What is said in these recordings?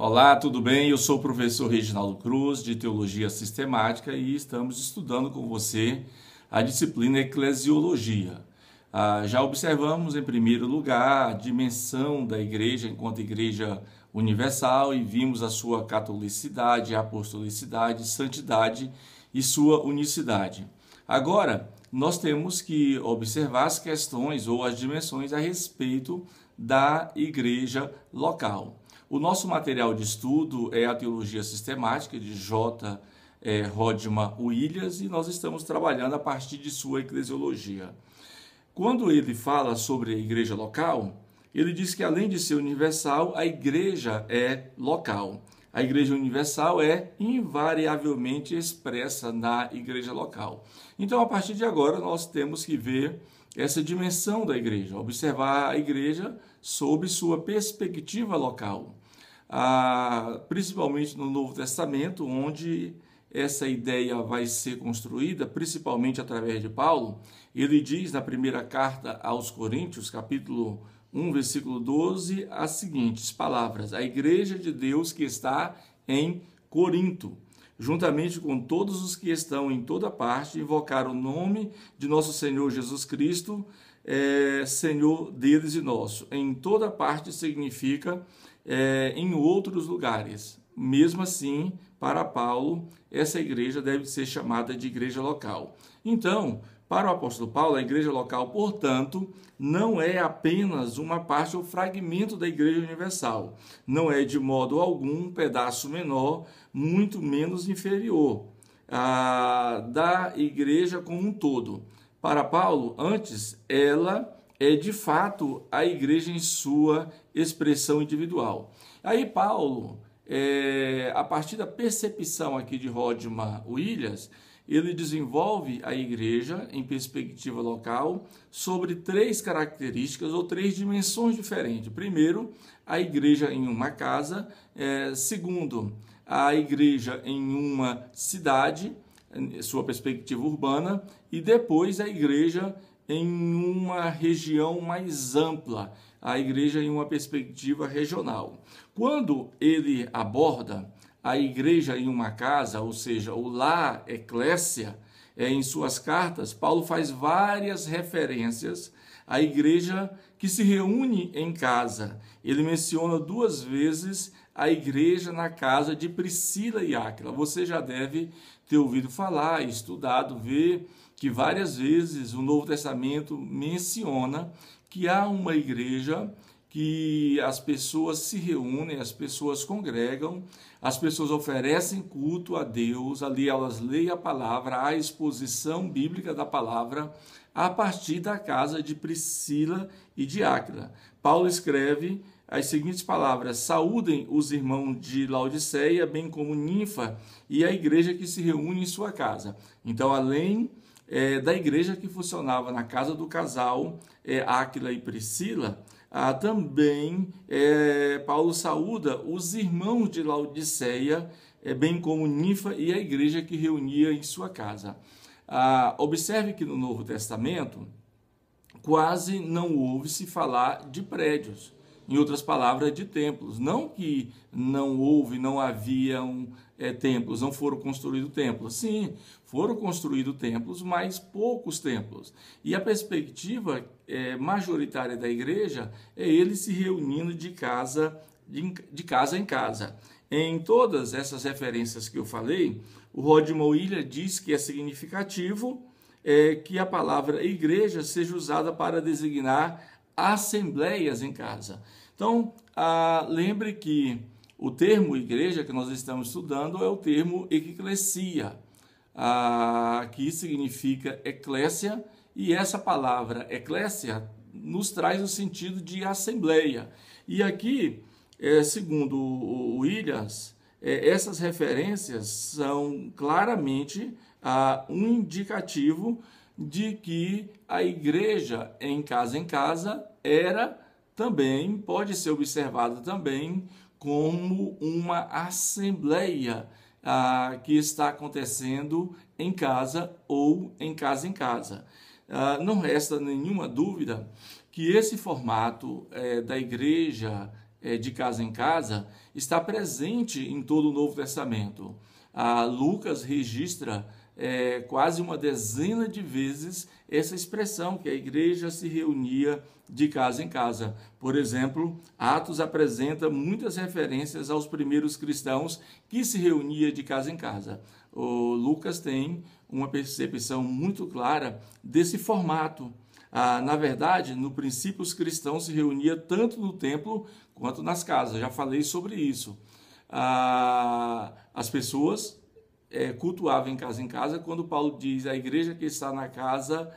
Olá, tudo bem? Eu sou o professor Reginaldo Cruz, de Teologia Sistemática, e estamos estudando com você a disciplina Eclesiologia. Já observamos, em primeiro lugar, a dimensão da igreja enquanto igreja universal e vimos a sua catolicidade, apostolicidade, santidade e sua unicidade. Agora, nós temos que observar as questões ou as dimensões a respeito da igreja local. O nosso material de estudo é a Teologia Sistemática de J. Rodman Williams e nós estamos trabalhando a partir de sua eclesiologia. Quando ele fala sobre a igreja local, ele diz que além de ser universal, a igreja é local. A igreja universal é invariavelmente expressa na igreja local. Então, a partir de agora, nós temos que ver essa dimensão da igreja, observar a igreja sob sua perspectiva local. Principalmente no Novo Testamento, onde essa ideia vai ser construída, principalmente através de Paulo. Ele diz na primeira carta aos Coríntios, capítulo 1, versículo 12, as seguintes palavras: a igreja de Deus que está em Corinto, juntamente com todos os que estão em toda parte, invocar o nome de nosso Senhor Jesus Cristo, Senhor deles e nosso. Em toda parte significa em outros lugares. Mesmo assim, para Paulo, essa igreja deve ser chamada de igreja local. Então, para o apóstolo Paulo, a igreja local, portanto, não é apenas uma parte ou fragmento da igreja universal. Não é de modo algum um pedaço menor, muito menos inferior da igreja como um todo. Para Paulo, antes, ela é de fato a igreja em sua expressão individual. Aí Paulo, a partir da percepção aqui de Rodman Williams, ele desenvolve a igreja em perspectiva local sobre três características ou três dimensões diferentes. Primeiro, a igreja em uma casa. Segundo, a igreja em uma cidade, sua perspectiva urbana. E depois, a igreja em uma região mais ampla, a igreja em uma perspectiva regional. Quando ele aborda a igreja em uma casa, ou seja, o lar, eclésia, em suas cartas, Paulo faz várias referências à igreja que se reúne em casa. Ele menciona duas vezes a igreja na casa de Priscila e Áquila. Você já deve ter ouvido falar, estudado, ver que várias vezes o Novo Testamento menciona que há uma igreja que as pessoas se reúnem, as pessoas congregam, as pessoas oferecem culto a Deus, ali elas leem a palavra, a exposição bíblica da palavra, a partir da casa de Priscila e de Áquila. Paulo escreve as seguintes palavras: saúdem os irmãos de Laodiceia, bem como Ninfa e a igreja que se reúne em sua casa. Então, além da igreja que funcionava na casa do casal Áquila e Priscila, também Paulo saúda os irmãos de Laodiceia, bem como Ninfa e a igreja que reunia em sua casa. Observe que no Novo Testamento quase não ouve-se falar de prédios, em outras palavras, de templos. Não que não haviam templos, não foram construídos templos. Sim, foram construídos templos, mas poucos templos. E a perspectiva majoritária da igreja é ele se reunindo de casa em casa. Em todas essas referências que eu falei, o Rodman Williams diz que é significativo que a palavra igreja seja usada para designar assembleias em casa. Então, lembre que o termo igreja que nós estamos estudando é o termo eclesia, que significa eclésia, e essa palavra eclésia nos traz o sentido de assembleia. E aqui, segundo o Williams, essas referências são claramente um indicativo de que a igreja em casa era também, pode ser observada também como uma assembleia que está acontecendo em casa ou em casa. Não resta nenhuma dúvida que esse formato da igreja de casa em casa está presente em todo o Novo Testamento. Lucas registra quase uma dezena de vezes essa expressão, que a igreja se reunia de casa em casa. Por exemplo, Atos apresenta muitas referências aos primeiros cristãos que se reuniam de casa em casa. O Lucas tem uma percepção muito clara desse formato. Na verdade, no princípio, os cristãos se reuniam tanto no templo quanto nas casas. Já falei sobre isso. As pessoas cultuavam em casa, quando Paulo diz a igreja que está na casa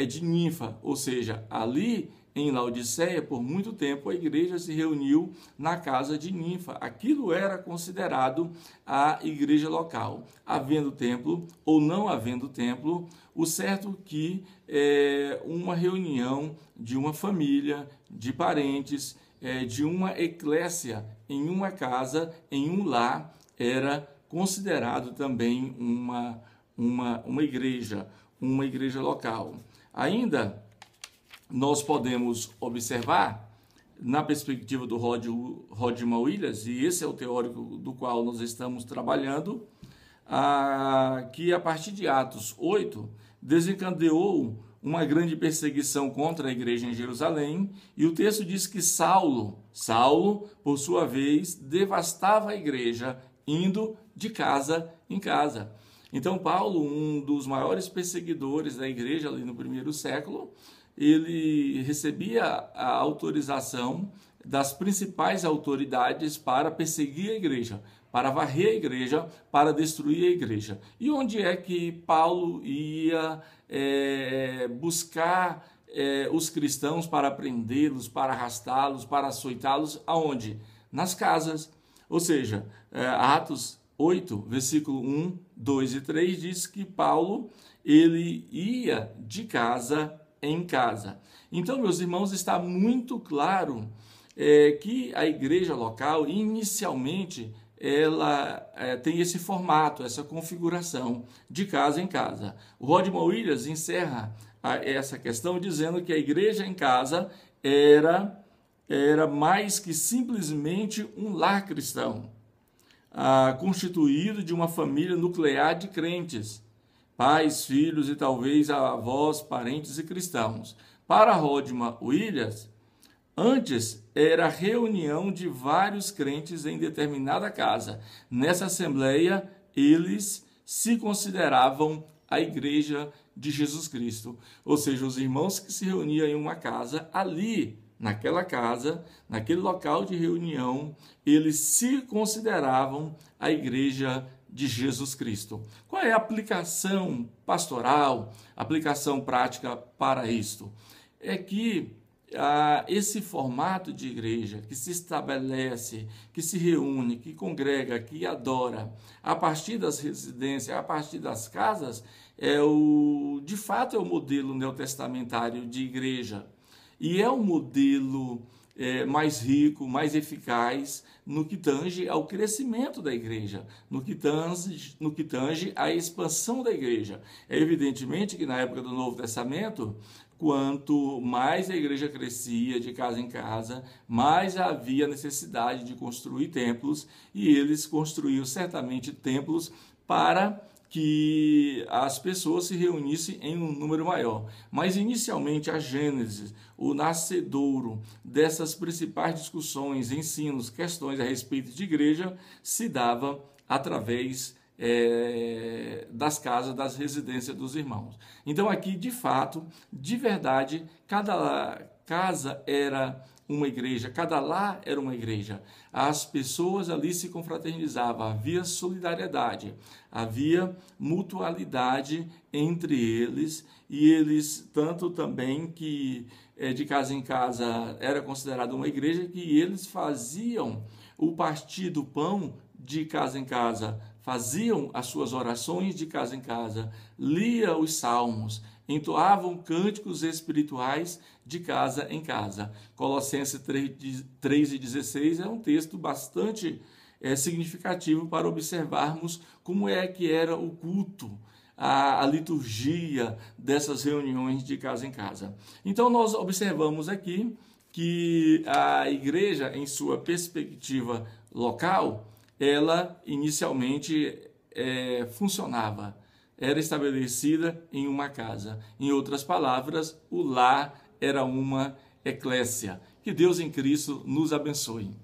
de Ninfa, ou seja, ali em Laodiceia, por muito tempo, a igreja se reuniu na casa de Ninfa. Aquilo era considerado a igreja local. Havendo templo ou não havendo templo, o certo que uma reunião de uma família, de parentes, de uma eclésia em uma casa, em um lar, era considerado também uma igreja local. Ainda nós podemos observar, na perspectiva do Rodman Williams, e esse é o teórico do qual nós estamos trabalhando, que a partir de Atos 8 desencadeou uma grande perseguição contra a igreja em Jerusalém, e o texto diz que Saulo, por sua vez, devastava a igreja, indo de casa em casa. Então, Paulo, um dos maiores perseguidores da igreja ali no primeiro século, ele recebia a autorização das principais autoridades para perseguir a igreja, para varrer a igreja, para destruir a igreja. E onde é que Paulo ia buscar os cristãos para prendê-los, para arrastá-los, para açoitá-los? Aonde? Nas casas. Ou seja, Atos 8, versículo 1, 2 e 3 diz que Paulo ele ia de casa em casa. Então, meus irmãos, está muito claro que a igreja local, inicialmente, ela tem esse formato, essa configuração de casa em casa. O Rodman Williams encerra essa questão dizendo que a igreja em casa era mais que simplesmente um lar cristão, constituído de uma família nuclear de crentes, pais, filhos e talvez avós, parentes e cristãos. Para Rodman Williams, antes era a reunião de vários crentes em determinada casa. Nessa assembleia, eles se consideravam a igreja de Jesus Cristo. Ou seja, os irmãos que se reuniam em uma casa, ali, naquela casa, naquele local de reunião, eles se consideravam a igreja de Jesus Cristo. Qual é a aplicação pastoral, aplicação prática para isto? É que esse formato de igreja que se estabelece, que se reúne, que congrega, que adora, a partir das residências, a partir das casas, de fato é o modelo neotestamentário de igreja. E é um modelo mais rico, mais eficaz no que tange ao crescimento da igreja, no que tange à expansão da igreja. É evidentemente que na época do Novo Testamento, quanto mais a igreja crescia de casa em casa, mais havia necessidade de construir templos, e eles construíam certamente templos para que as pessoas se reunissem em um número maior. Mas, inicialmente, a gênese, o nascedouro dessas principais discussões, ensinos, questões a respeito de igreja, se dava através das casas, das residências dos irmãos. Então, aqui, de fato, de verdade, cada casa era uma igreja, cada lar era uma igreja. As pessoas ali se confraternizavam, havia solidariedade, havia mutualidade entre eles, e eles, tanto também que de casa em casa era considerado uma igreja, que eles faziam o partir do pão de casa em casa, faziam as suas orações de casa em casa, lia os salmos, entoavam cânticos espirituais de casa em casa. Colossenses 3:16 é um texto bastante significativo para observarmos como é que era o culto, a liturgia dessas reuniões de casa em casa. Então, nós observamos aqui que a igreja, em sua perspectiva local, ela inicialmente funcionava, era estabelecida em uma casa. Em outras palavras, o lar era uma eclésia. Que Deus em Cristo nos abençoe.